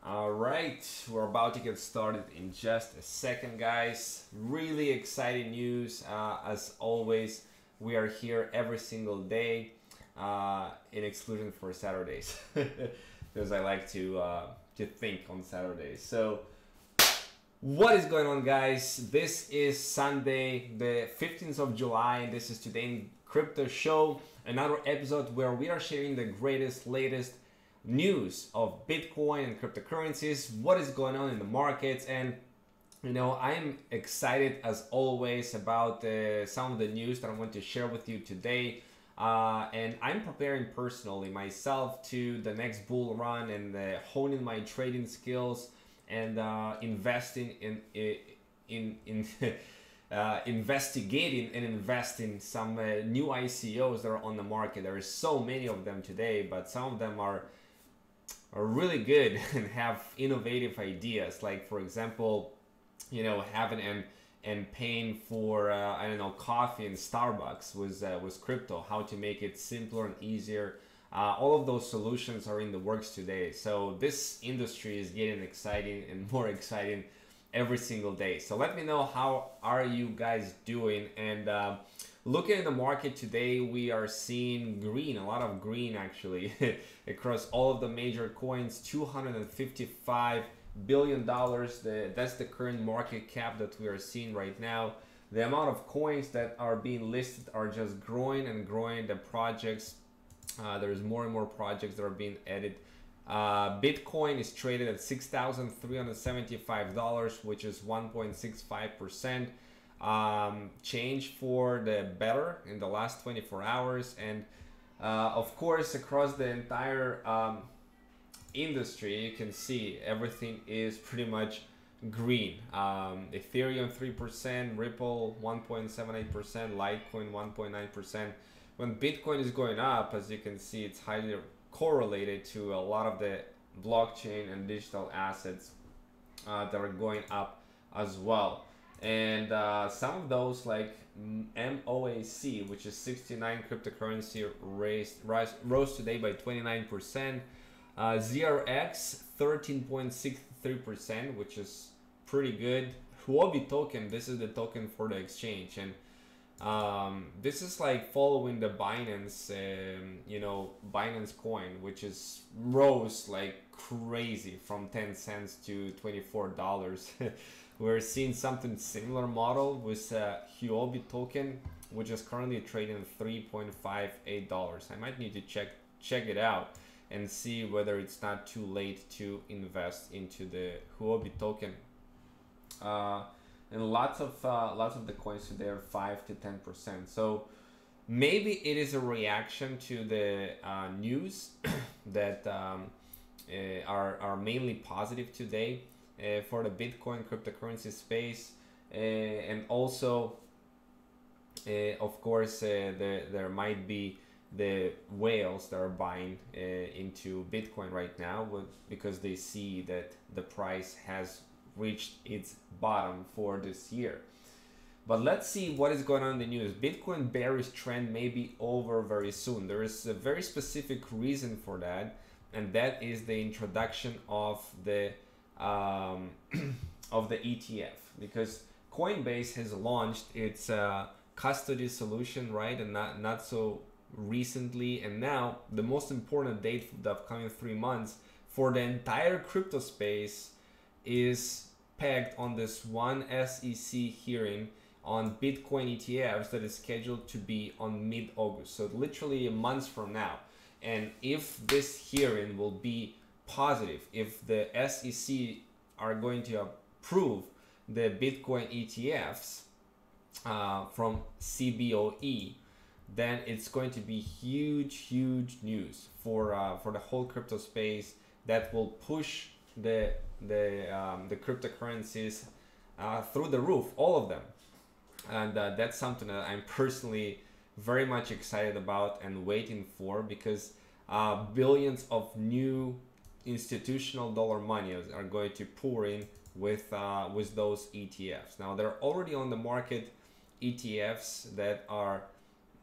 All right, we're about to get started in just a second, guys. Really exciting news. As always, we are here every single day, in exclusion for Saturdays, because I like to think on Saturdays. So, what is going on, guys? This is Sunday, the 15th of July, and this is Today in Crypto Show, another episode where we are sharing the latest news of Bitcoin and cryptocurrencies, what is going on in the markets. And I'm excited as always about some of the news that I want to share with you today, and I'm preparing personally myself to the next bull run and honing my trading skills and investing in investigating and investing some new ICOs that are on the market. There are so many of them today, but some of them are really good and have innovative ideas, like for example, having and paying for coffee in Starbucks was crypto, how to make it simpler and easier. All of those solutions are in the works today, so this industry is getting exciting and more exciting every single day. So let me know, how are you guys doing? And looking at the market today, we are seeing green, a lot of green actually, across all of the major coins. $255 billion, that's the current market cap that we are seeing right now. The amount of coins that are being listed are just growing and growing. The projects, there's more and more projects that are being added. Bitcoin is traded at $6,375, which is 1.65% change for the better in the last 24 hours. And of course, across the entire industry, you can see everything is pretty much green. Ethereum 3%, Ripple 1.78%, Litecoin 1.9%. When Bitcoin is going up, as you can see, it's highly correlated to a lot of the blockchain and digital assets that are going up as well. And some of those, like MOAC, which is 69 cryptocurrency, rose today by 29%. ZRX 13.63%, which is pretty good. Huobi token, this is the token for the exchange, and this is like following the Binance, Binance coin, which is rose like crazy from 10 cents to $24. We're seeing something similar model with Huobi token, which is currently trading at $3.58. I might need to check it out and see whether it's not too late to invest into the Huobi token. And lots of the coins today are 5 to 10%. So maybe it is a reaction to the news that are mainly positive today for the Bitcoin cryptocurrency space, and also of course there might be the whales that are buying into Bitcoin right now, because they see that the price has reached its bottom for this year. But let's see what is going on in the news. Bitcoin bearish trend may be over very soon. There is a very specific reason for that, and that is the introduction of the ETF, because Coinbase has launched its custody solution, right, and not so recently. And now the most important date for the upcoming 3 months for the entire crypto space is pegged on this one SEC hearing on Bitcoin ETFs that is scheduled to be on mid-August, so literally a month from now. And if this hearing will be positive, if the SEC are going to approve the Bitcoin ETFs from CBOE, then it's going to be huge news for the whole crypto space, that will push the cryptocurrencies through the roof, all of them. And that's something that I'm personally very much excited about and waiting for, because billions of new institutional dollar money are going to pour in with those ETFs. Now, they're already on the market ETFs that are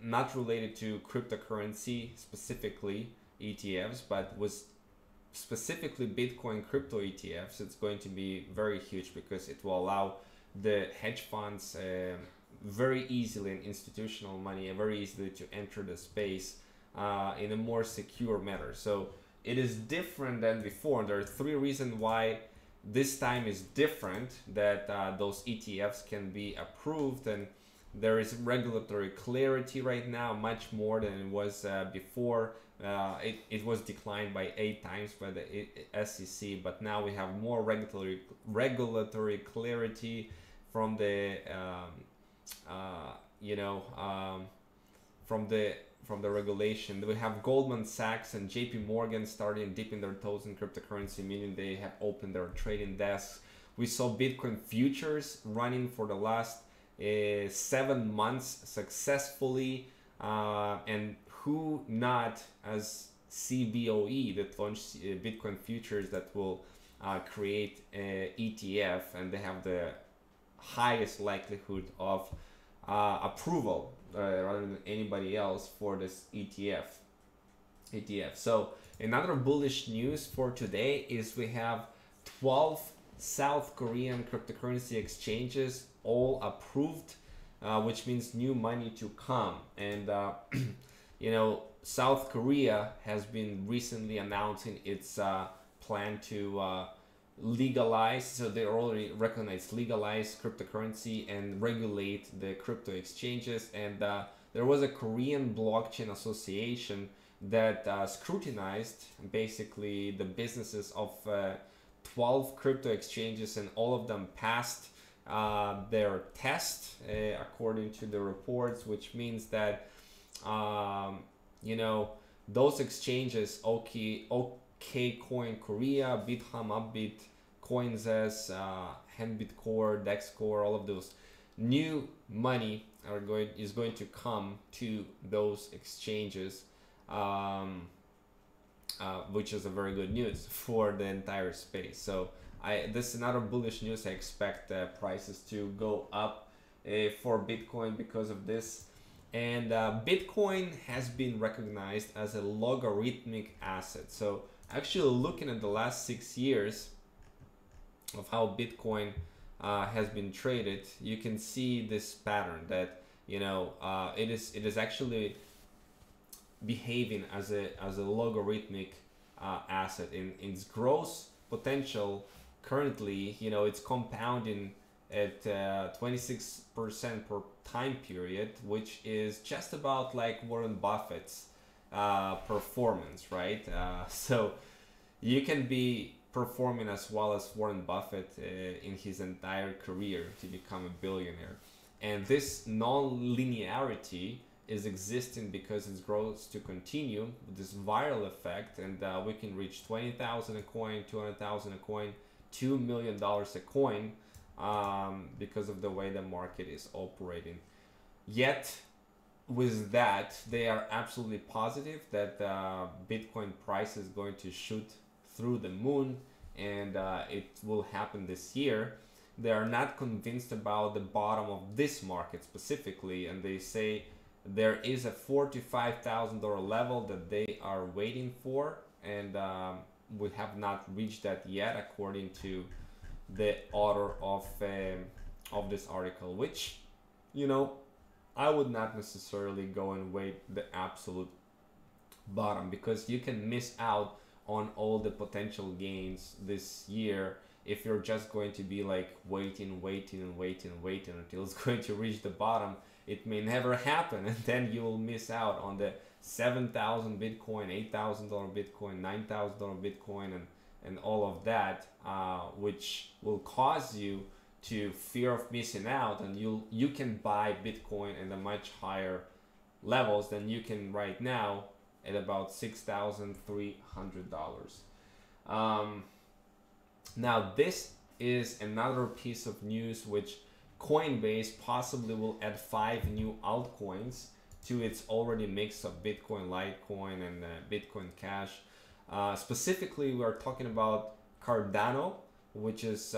not related to cryptocurrency specifically, ETFs, but with specifically Bitcoin crypto ETFs, it's going to be very huge because it will allow the hedge funds very easily, and institutional money very easily, to enter the space in a more secure manner. So it is different than before. There are three reasons why this time is different, that those ETFs can be approved, and there is regulatory clarity right now, much more than it was before. It was declined by 8 times by the SEC, but now we have more regulatory clarity from the from the regulation. We have Goldman Sachs and JP Morgan starting dipping their toes in cryptocurrency, meaning they have opened their trading desks. We saw Bitcoin futures running for the last 7 months successfully, and who not as CBOE that launched Bitcoin futures that will create an ETF, and they have the highest likelihood of approval rather than anybody else for this ETF. So another bullish news for today is we have 12 South Korean cryptocurrency exchanges all approved, which means new money to come. And South Korea has been recently announcing its plan to legalize, so they already recognize legalized cryptocurrency and regulate the crypto exchanges. And there was a Korean blockchain association that scrutinized basically the businesses of 12 crypto exchanges, and all of them passed their test according to the reports, which means that those exchanges, OKCoin Korea, Bitham, Upbit, CoinZest, Handbit Core, Dex Core, all of those new money is going to come to those exchanges, which is a very good news for the entire space. So this is another bullish news. I expect prices to go up for Bitcoin because of this. And Bitcoin has been recognized as a logarithmic asset. So actually looking at the last 6 years of how Bitcoin has been traded, you can see this pattern that it is actually behaving as a logarithmic asset. In its growth potential currently, it's compounding at 26% per time period, which is just about like Warren Buffett's performance, right? So you can be performing as well as Warren Buffett in his entire career to become a billionaire. And this non-linearity is existing because it grows to continue, this viral effect, and we can reach 20,000 a coin, 200,000 a coin, $2 million a coin, because of the way the market is operating. Yet with that, they are absolutely positive that Bitcoin price is going to shoot through the moon, and it will happen this year. They are not convinced about the bottom of this market specifically, and they say there is a $4,000 to $5,000 level that they are waiting for, and we have not reached that yet, according to the author of this article, which I would not necessarily go and wait the absolute bottom, because you can miss out on all the potential gains this year if you're just going to be like waiting until it's going to reach the bottom. It may never happen, and then you will miss out on the 7,000 Bitcoin, $8,000 Bitcoin, $9,000 Bitcoin, and all of that, which will cause you to fear of missing out, and you can buy Bitcoin at a much higher levels than you can right now at about $6,300. Now this is another piece of news, which Coinbase possibly will add 5 new altcoins to its already mix of Bitcoin, Litecoin, and Bitcoin Cash. Specifically, we are talking about Cardano, which is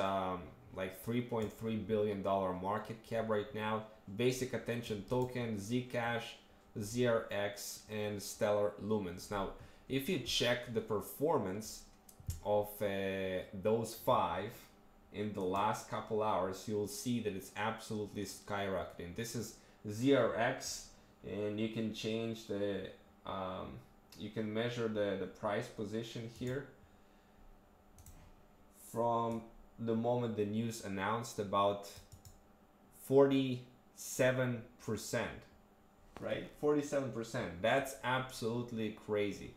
like $3.3 billion market cap right now. Basic Attention Token, Zcash, ZRX, and Stellar Lumens. Now, if you check the performance of those 5 in the last couple hours, you'll see that it's absolutely skyrocketing. This is ZRX, and you can change the you can measure the price position here from the moment the news announced, about 47%, right? 47%. That's absolutely crazy.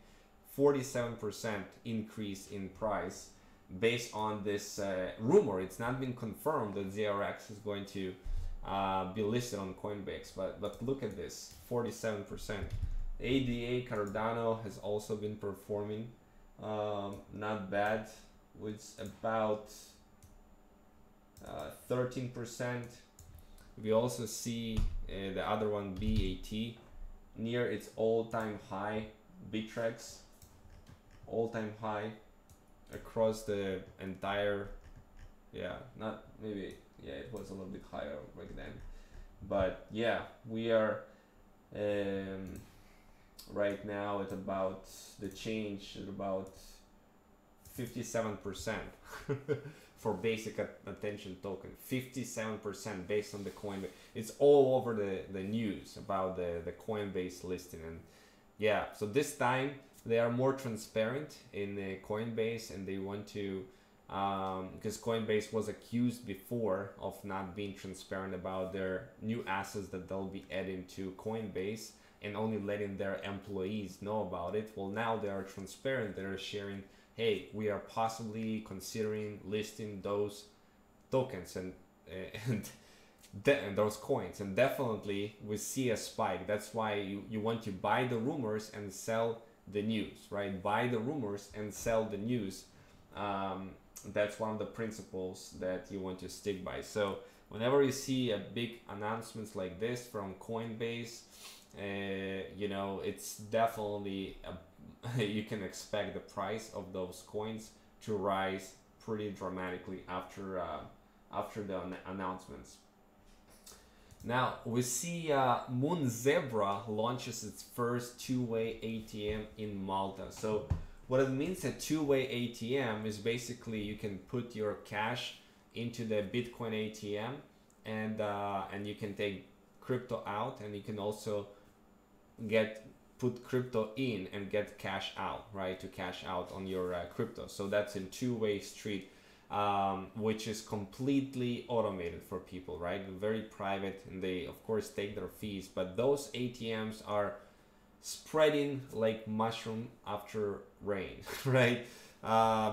47% increase in price based on this rumor. It's not been confirmed that ZRX is going to be listed on Coinbase, but look at this, 47%. ADA Cardano has also been performing not bad, with about 13%. We also see the other one, BAT, near its all-time high. Bittrex, all-time high across the entire, not maybe, it was a little bit higher back then, but yeah, we are right now at about the change at about 57% for basic attention token. 57% based on the Coinbase. It's all over the news about the Coinbase listing. And yeah, so this time they are more transparent in the Coinbase, and they want to because Coinbase was accused before of not being transparent about their new assets that they'll be adding to Coinbase and only letting their employees know about it. Well, now they are transparent. They're sharing, hey, we are possibly considering listing those tokens and those coins, and definitely we see a spike. That's why you want to buy the rumors and sell the news, right? Buy the rumors and sell the news. That's one of the principles that you want to stick by. So whenever you see a big announcements like this from Coinbase, you know, it's definitely you can expect the price of those coins to rise pretty dramatically after the announcements. Now we see MoonZebra launches its first two-way ATM in Malta. So what it means, a two-way ATM is basically you can put your cash into the Bitcoin ATM, and you can take crypto out, and you can also put crypto in and get cash out, right? To cash out on your crypto. So that's in two-way street, which is completely automated for people, right? Very private, and they of course take their fees, but those ATMs are spreading like mushroom after rain, right?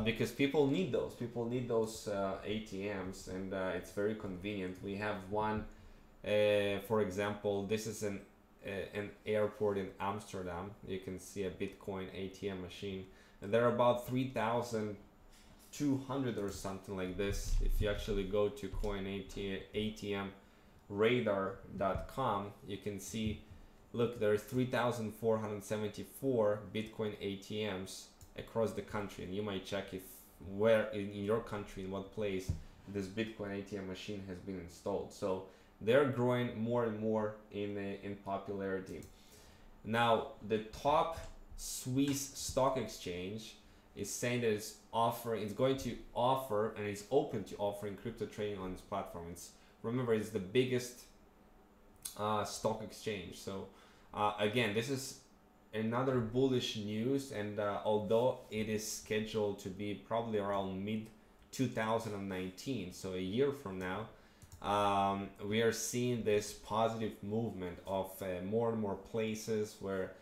Because people need those ATMs, and it's very convenient. We have one, for example, this is an airport in Amsterdam. You can see a Bitcoin ATM machine, and they're about 3,200 or something like this. If you actually go to coinatmradar.com, you can see, look, there's 3,474 Bitcoin ATMs across the country, and you might check if where in your country, in what place this Bitcoin ATM machine has been installed. So they're growing more and more in popularity. Now, the top Swiss stock exchange is saying that it's going to offer, and it's open to offering crypto trading on its platform. Remember, it's the biggest stock exchange. So again, this is another bullish news, and although it is scheduled to be probably around mid 2019, so a year from now, we are seeing this positive movement of more and more places where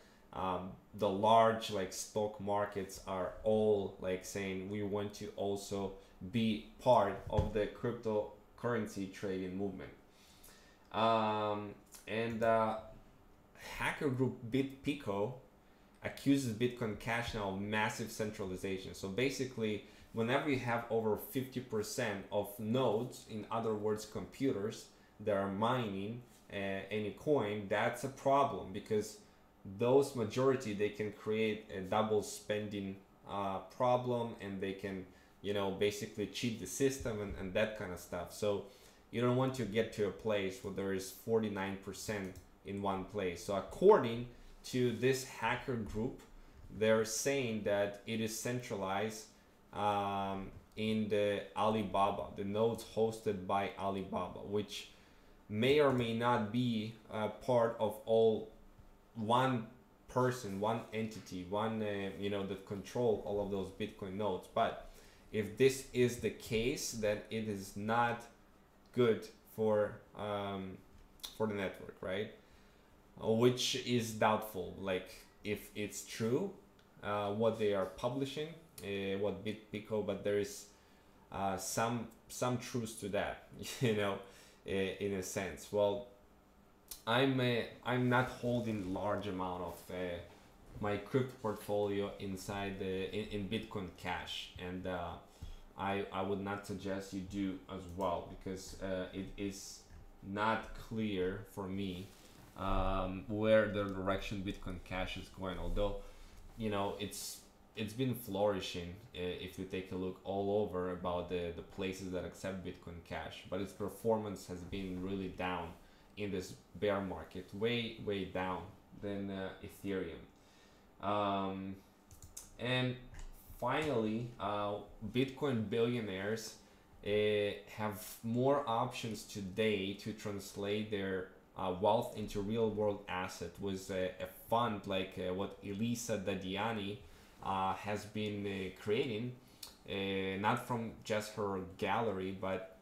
the large stock markets are all saying we want to also be part of the cryptocurrency trading movement. Hacker group BitPico accuses Bitcoin Cash now of massive centralization. So basically, whenever you have over 50% of nodes, in other words computers, that are mining any coin, that's a problem, because those majority, they can create a double spending problem, and they can basically cheat the system and that kind of stuff. So you don't want to get to a place where there is 49% in one place. So according to this hacker group, they're saying that it is centralized in the Alibaba, the nodes hosted by Alibaba, which may or may not be part of all one person, one entity, one that control all of those Bitcoin nodes. But if this is the case, then it is not good for the network, right? Which is doubtful. Like if it's true, what they are publishing, what Bitpico, but there is some truth to that, in a sense. Well, I'm not holding large amount of my crypto portfolio inside in Bitcoin Cash, and I would not suggest you do as well, because it is not clear for me where the direction Bitcoin Cash is going. Although, it's been flourishing if you take a look all over about the places that accept Bitcoin Cash, but its performance has been really down in this bear market, way down than Ethereum. And finally, Bitcoin billionaires have more options today to translate their wealth into real world asset, with a fund like what Elisa Dadiani has been creating, not from just her gallery, but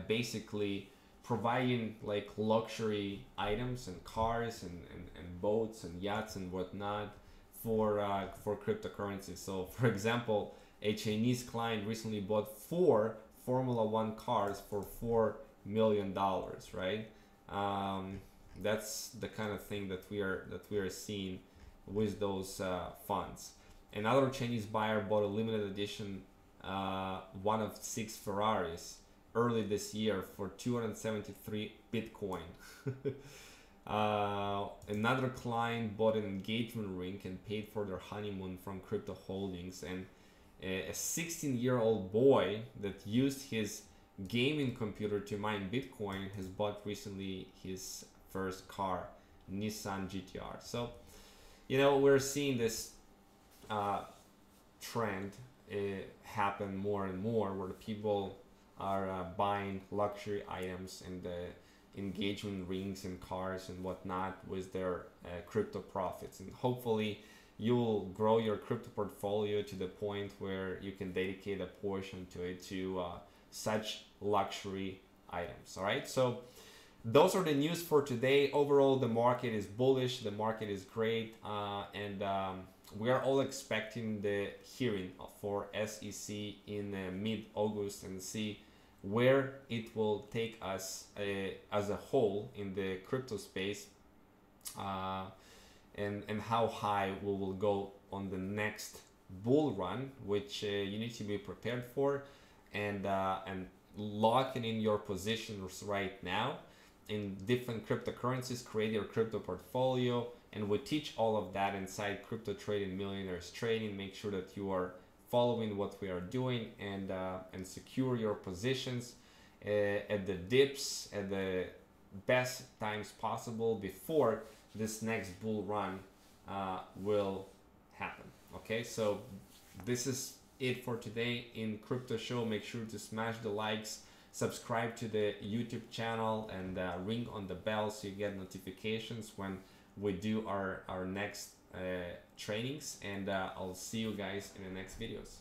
basically providing like luxury items and cars and boats and yachts and whatnot for cryptocurrencies. So for example, a Chinese client recently bought 4 Formula One cars for $4 million, right? That's the kind of thing that we are seeing with those funds. Another Chinese buyer bought a limited edition one of 6 Ferraris early this year for 273 Bitcoin. Another client bought an engagement ring and paid for their honeymoon from crypto holdings. And a 16-year-old boy that used his gaming computer to mine Bitcoin has bought recently his first car, Nissan GTR. So, we're seeing this trend happen more and more, where the people are buying luxury items and engagement rings and cars and whatnot with their crypto profits. And hopefully you'll grow your crypto portfolio to the point where you can dedicate a portion to it, to such luxury items. All right, so those are the news for today. Overall, the market is bullish, the market is great, and we are all expecting the hearing for SEC in mid-August, and see where it will take us as a whole in the crypto space, and how high we will go on the next bull run, which you need to be prepared for, and locking in your positions right now in different cryptocurrencies. Create your crypto portfolio, and we teach all of that inside Crypto Trading Millionaires Training. Make sure that you are following what we are doing, and secure your positions at the dips, at the best times possible, before this next bull run will happen. Okay, so this is it for today in Crypto Show. Make sure to smash the likes, subscribe to the YouTube channel, and ring on the bell so you get notifications when we do our next trainings. And I'll see you guys in the next videos.